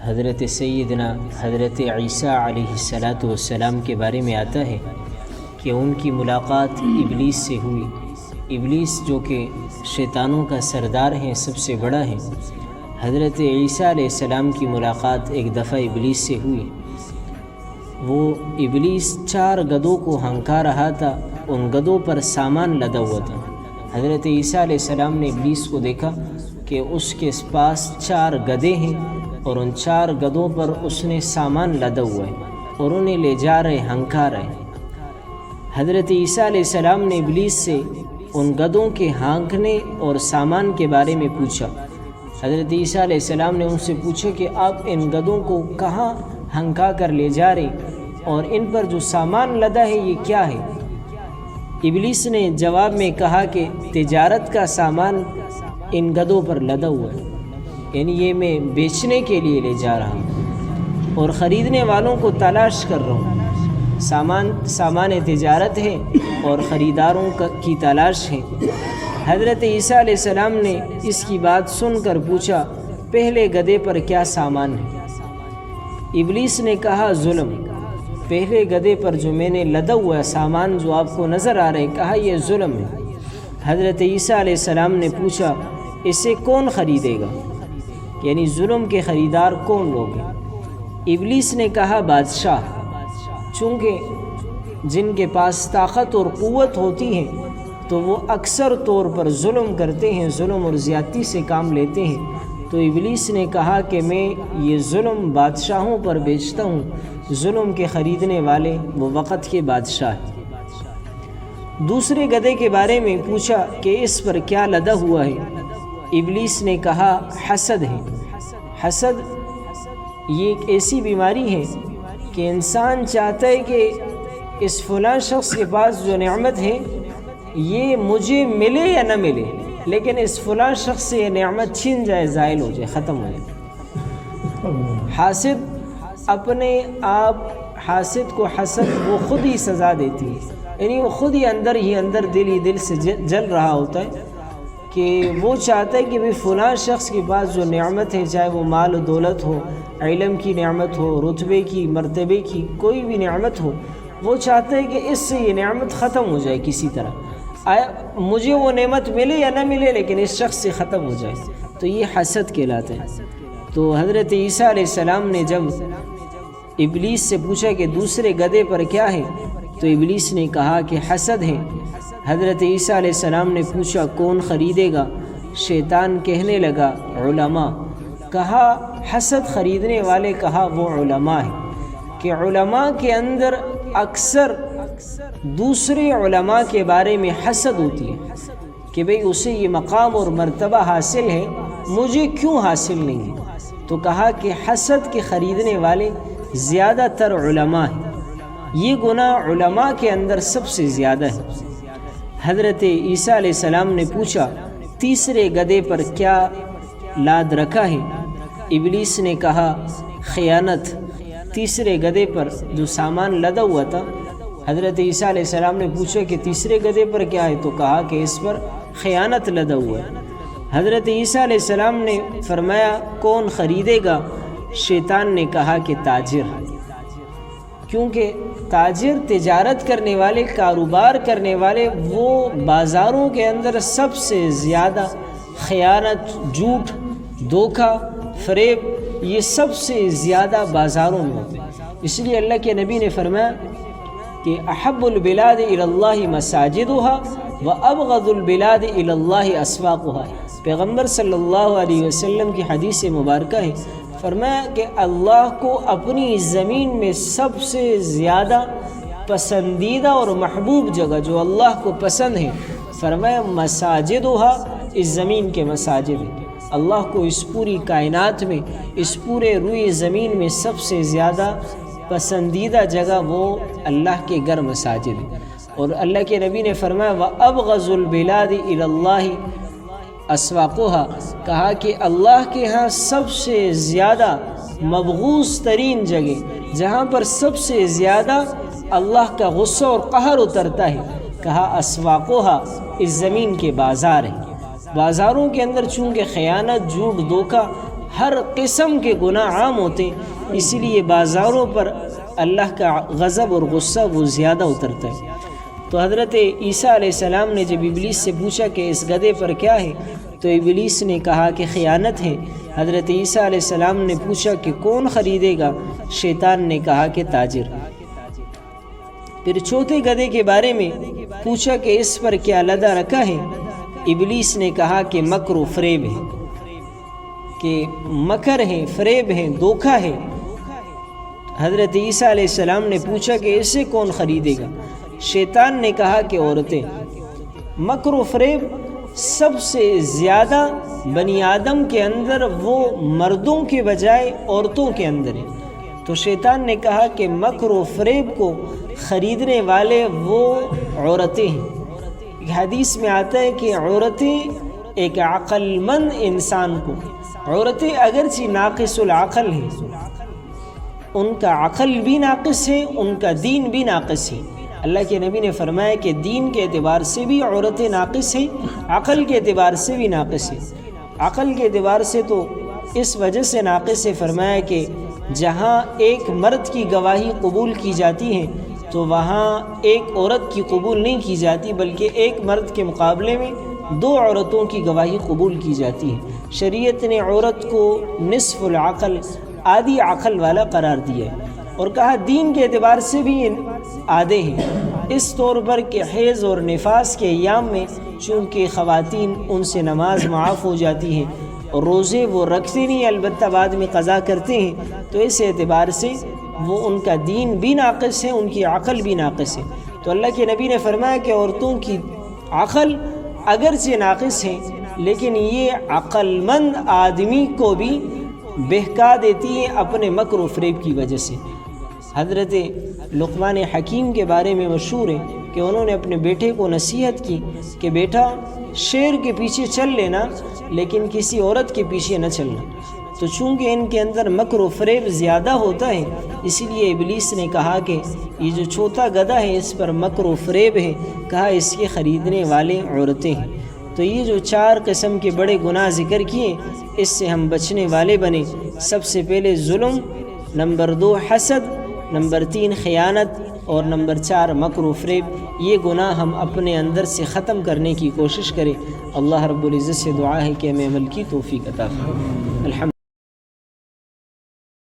حضرت سیدنا حضرت عیسیٰ علیہ السلام کے بارے میں آتا ہے کہ ان کی ملاقات ابلیس سے ہوئی۔ ابلیس جو کہ شیطانوں کا سردار ہیں، سب سے بڑا ہے، حضرت عیسیٰ علیہ السلام کی ملاقات ایک دفعہ ابلیس سے ہوئی۔ وہ ابلیس 4 گدھوں کو ہنکا رہا تھا، ان گدھوں پر سامان لدا ہوا تھا۔ حضرت عیسیٰ علیہ السلام نے ابلیس کو دیکھا کہ اس کے پاس 4 گدھے ہیں اور ان 4 گدھوں پر اس نے سامان لدا ہوا ہے اور انہیں لے جا رہے، ہنکا رہے۔ حضرت عیسیٰ علیہ السلام نے ابلیس سے ان گدھوں کے ہانکنے اور سامان کے بارے میں پوچھا۔ حضرت عیسیٰ علیہ السلام نے ان سے پوچھا کہ آپ ان گدھوں کو کہاں ہنکا کر لے جا رہے اور ان پر جو سامان لدا ہے یہ کیا ہے؟ ابلیس نے جواب میں کہا کہ تجارت کا سامان ان گدھوں پر لدا ہوا ہے، یعنی یہ میں بیچنے کے لیے لے جا رہا ہوں اور خریدنے والوں کو تلاش کر رہا ہوں۔ سامان تجارت ہے اور خریداروں کی تلاش ہے۔ حضرت عیسیٰ علیہ السلام نے اس کی بات سن کر پوچھا، پہلے گدھے پر کیا سامان ہے؟ ابلیس نے کہا ظلم۔ پہلے گدھے پر جو میں نے لدا ہوا سامان جو آپ کو نظر آ رہا ہے، کہا یہ ظلم ہے۔ حضرت عیسیٰ علیہ السلام نے پوچھا اسے کون خریدے گا، یعنی ظلم کے خریدار کون لوگ ہیں؟ ابلیس نے کہا بادشاہ، چونکہ جن کے پاس طاقت اور قوت ہوتی ہے تو وہ اکثر طور پر ظلم کرتے ہیں، ظلم اور زیادتی سے کام لیتے ہیں۔ تو ابلیس نے کہا کہ میں یہ ظلم بادشاہوں پر بیچتا ہوں، ظلم کے خریدنے والے وہ وقت کے بادشاہ ہیں۔ دوسرے گدھے کے بارے میں پوچھا کہ اس پر کیا لدا ہوا ہے؟ ابلیس نے کہا حسد ہے۔ حسد یہ ایک ایسی بیماری ہے کہ انسان چاہتا ہے کہ اس فلاں شخص کے پاس جو نعمت ہے یہ مجھے ملے یا نہ ملے، لیکن اس فلاں شخص سے یہ نعمت چھن جائے، زائل ہو جائے، ختم ہو جائے۔ حاسد اپنے آپ، حاسد کو حسد وہ خود ہی سزا دیتی ہے، یعنی وہ خود ہی اندر دل سے جل رہا ہوتا ہے کہ وہ چاہتا ہے کہ بھی فلاں شخص کے پاس جو نعمت ہے، چاہے وہ مال و دولت ہو، علم کی نعمت ہو، رتبے کی، مرتبے کی، کوئی بھی نعمت ہو، وہ چاہتا ہے کہ اس سے یہ نعمت ختم ہو جائے کسی طرح، مجھے وہ نعمت ملے یا نہ ملے لیکن اس شخص سے ختم ہو جائے، تو یہ حسد کہلاتا ہے۔ تو حضرت عیسیٰ علیہ السلام نے جب ابلیس سے پوچھا کہ دوسرے گدھے پر کیا ہے، تو ابلیس نے کہا کہ حسد ہے۔ حضرت عیسیٰ علیہ السلام نے پوچھا کون خریدے گا؟ شیطان کہنے لگا علماء۔ کہا حسد خریدنے والے، کہا وہ علماء ہیں، کہ علماء کے اندر اکثر دوسرے علماء کے بارے میں حسد ہوتی ہے کہ بھئی اسے یہ مقام اور مرتبہ حاصل ہے، مجھے کیوں حاصل نہیں ہے؟ تو کہا کہ حسد کے خریدنے والے زیادہ تر علماء ہیں، یہ گناہ علماء کے اندر سب سے زیادہ ہے۔ حضرت عیسیٰ علیہ السلام نے پوچھا تیسرے گدھے پر کیا لاد رکھا ہے؟ ابلیس نے کہا خیانت۔ تیسرے گدھے پر جو سامان لدا ہوا تھا، حضرت عیسیٰ علیہ السلام نے پوچھا کہ تیسرے گدھے پر کیا ہے؟ تو کہا کہ اس پر خیانت لدا ہوا ہے۔ حضرت عیسیٰ علیہ السلام نے فرمایا کون خریدے گا؟ شیطان نے کہا کہ تاجر، کیونکہ تاجر، تجارت کرنے والے، کاروبار کرنے والے، وہ بازاروں کے اندر سب سے زیادہ خیانت، جھوٹ، دھوکہ، فریب، یہ سب سے زیادہ بازاروں میں ہوتے ہیں۔ اس لیے اللہ کے نبی نے فرمایا کہ احب البلاد الی اللہ مساجدها وابغض البلاد الی اللہ اسواقها۔ پیغمبر صلی اللہ علیہ وسلم کی حدیث مبارکہ ہے، فرمایا کہ اللہ کو اپنی زمین میں سب سے زیادہ پسندیدہ اور محبوب جگہ جو اللہ کو پسند ہے، فرمایا مساجدها، اس زمین کے مساجد ہیں۔ اللہ کو اس پوری کائنات میں، اس پورے روئے زمین میں سب سے زیادہ پسندیدہ جگہ وہ اللہ کے گھر مساجد ہیں۔ اور اللہ کے نبی نے فرمایا وَأَبْغَضُ الْبِلَادِ إِلَى اللَّهِ أَسْوَاقُهَا، کہا کہ اللہ کے ہاں سب سے زیادہ مبغوض ترین جگہ، جہاں پر سب سے زیادہ اللہ کا غصہ اور قہر اترتا ہے، کہا اسواقها، اس زمین کے بازار ہیں۔ بازاروں کے اندر چونکہ خیانت، جھوٹ، دھوکہ ہر قسم کے گناہ عام ہوتے ہیں، اسی لیے بازاروں پر اللہ کا غضب اور غصہ وہ زیادہ اترتا ہے۔ تو حضرت عیسیٰ علیہ السلام نے جب ابلیس سے پوچھا کہ اس گدھے پر کیا ہے، تو ابلیس نے کہا کہ خیانت ہے۔ حضرت عیسیٰ علیہ السلام نے پوچھا کہ کون خریدے گا؟ شیطان نے کہا کہ تاجر۔ پھر چوتھے گدھے کے بارے میں پوچھا کہ اس پر کیا لدہ رکھا ہے؟ ابلیس نے کہا کہ مکر و فریب ہے، کہ مکر ہے، فریب ہے، دھوکہ ہے۔ حضرت عیسیٰ علیہ السلام نے پوچھا کہ اسے کون خریدے گا؟ شیطان نے کہا کہ عورتیں۔ مکر و فریب سب سے زیادہ بنی آدم کے اندر وہ مردوں کے بجائے عورتوں کے اندر ہے۔ تو شیطان نے کہا کہ مکر و فریب کو خریدنے والے وہ عورتیں ہیں۔ ایک حدیث میں آتا ہے کہ عورتیں ایک عقل مند انسان کو، عورتیں اگرچہ ناقص العقل ہیں، ان کا عقل بھی ناقص ہے، ان کا دین بھی ناقص ہے۔ اللہ کے نبی نے فرمایا کہ دین کے اعتبار سے بھی عورتیں ناقص ہیں، عقل کے اعتبار سے بھی ناقص ہیں۔ عقل کے اعتبار سے تو اس وجہ سے ناقص ہے، فرمایا کہ جہاں ایک مرد کی گواہی قبول کی جاتی ہے تو وہاں ایک عورت کی قبول نہیں کی جاتی، بلکہ ایک مرد کے مقابلے میں 2 عورتوں کی گواہی قبول کی جاتی ہے۔ شریعت نے عورت کو نصف العقل، آدھی عقل والا قرار دیا ہے، اور کہا دین کے اعتبار سے بھی آدھے ہیں، اس طور پر کہ حیض اور نفاس کے ایام میں چونکہ خواتین ان سے نماز معاف ہو جاتی ہیں اور روزے وہ رکھتے نہیں، البتہ بعد میں قضا کرتے ہیں، تو اس اعتبار سے وہ ان کا دین بھی ناقص ہے، ان کی عقل بھی ناقص ہے۔ تو اللہ کے نبی نے فرمایا کہ عورتوں کی عقل اگرچہ ناقص ہے، لیکن یہ عقل مند آدمی کو بھی بہکا دیتی ہے اپنے مکر و فریب کی وجہ سے۔ حضرت لقمان حکیم کے بارے میں مشہور ہے کہ انہوں نے اپنے بیٹے کو نصیحت کی کہ بیٹا شیر کے پیچھے چل لینا، لیکن کسی عورت کے پیچھے نہ چلنا۔ تو چونکہ ان کے اندر مکر و فریب زیادہ ہوتا ہے، اسی لیے ابلیس نے کہا کہ یہ جو چوتھا گدھا ہے اس پر مکر و فریب ہے، کہا اس کے خریدنے والے عورتیں ہیں۔ تو یہ جو 4 قسم کے بڑے گناہ ذکر کیے، اس سے ہم بچنے والے بنے۔ سب سے پہلے ظلم، نمبر 2 حسد، نمبر 3 خیانت، اور نمبر 4 مکر و فریب۔ یہ گناہ ہم اپنے اندر سے ختم کرنے کی کوشش کریں۔ اللہ رب العزت سے دعا ہے کہ ہمیں عمل کی توفیق عطا فرمائے۔ الحمد